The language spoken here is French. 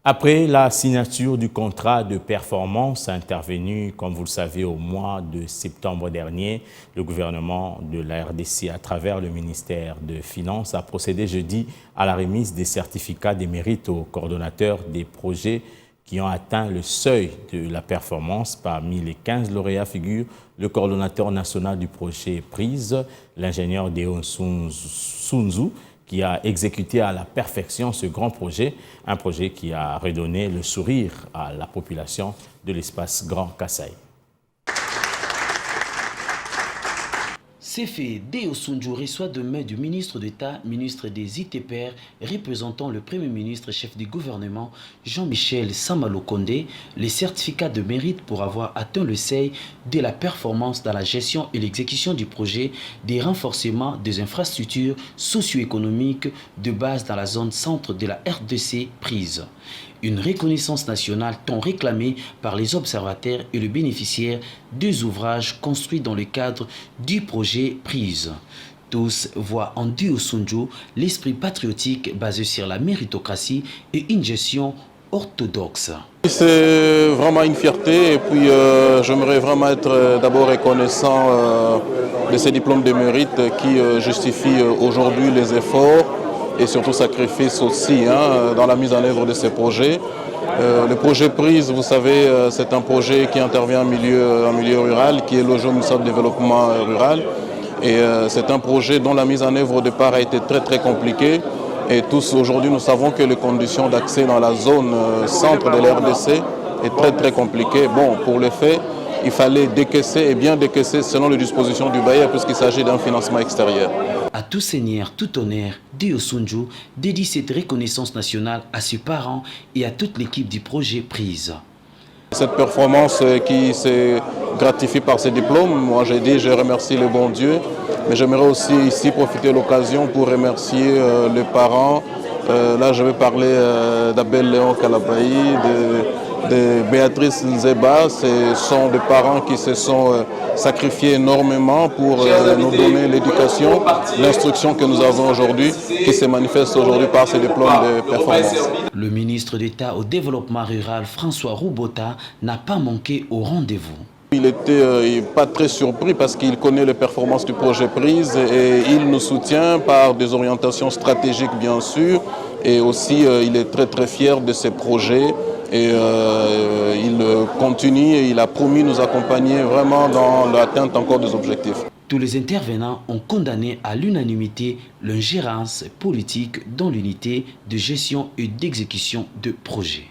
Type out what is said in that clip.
Après la signature du contrat de performance intervenu, comme vous le savez, au mois de septembre dernier, le gouvernement de la RDC, à travers le ministère des Finances, a procédé jeudi à la remise des certificats des mérites aux coordonnateurs des projets qui ont atteint le seuil de la performance. Parmi les 15 lauréats figure le coordonnateur national du projet PRISE, l'ingénieur Deo Sunzu, qui a exécuté à la perfection ce grand projet, un projet qui a redonné le sourire à la population de l'espace Grand Kasaï. C'est fait. Deo Sunzu reçoit demain du ministre d'État, ministre des ITPR, représentant le Premier ministre, chef du gouvernement, Jean-Michel Sama-Lukonde, les certificats de mérite pour avoir atteint le seuil de la performance dans la gestion et l'exécution du projet des renforcements des infrastructures socio-économiques de base dans la zone centre de la RDC prise. Une reconnaissance nationale tant réclamée par les observateurs et les bénéficiaires des ouvrages construits dans le cadre du projet PRISE. Tous voient en Deo Sunzu l'esprit patriotique basé sur la méritocratie et une gestion orthodoxe. C'est vraiment une fierté et puis j'aimerais vraiment être d'abord reconnaissant de ces diplômes de mérite qui justifient aujourd'hui les efforts et surtout sacrifices aussi dans la mise en œuvre de ces projets. Le projet PRISE, vous savez, c'est un projet qui intervient en milieu rural, qui est logé au ministère du développement rural. Et c'est un projet dont la mise en œuvre au départ a été très compliquée. Et tous aujourd'hui, nous savons que les conditions d'accès dans la zone centre de la RDC est très compliquées. Bon, pour le fait, il fallait décaisser et bien décaisser selon les dispositions du bailleur puisqu'il s'agit d'un financement extérieur. À tout seigneur, tout honneur, Deo Sunzu dédie cette reconnaissance nationale à ses parents et à toute l'équipe du projet PRISE. Cette performance qui s'est gratifiée par ces diplômes, moi j'ai dit je remercie le bon Dieu, mais j'aimerais aussi ici profiter de l'occasion pour remercier les parents. Là je vais parler d'Abel Léon Kalabaï, de Béatrice Nzeba. Ce sont des parents qui se sont sacrifiés énormément pour nous donner l'éducation, l'instruction que nous avons aujourd'hui, qui se manifeste aujourd'hui par ces diplômes de performance. Le ministre d'État au développement rural, François Roubota, n'a pas manqué au rendez-vous. Il n'était pas très surpris parce qu'il connaît les performances du projet PRISE et il nous soutient par des orientations stratégiques bien sûr. Et aussi il est très fier de ces projets. Et il continue et il a promis nous accompagner vraiment dans l'atteinte encore des objectifs. Tous les intervenants ont condamné à l'unanimité l'ingérence politique dans l'unité de gestion et d'exécution de projets.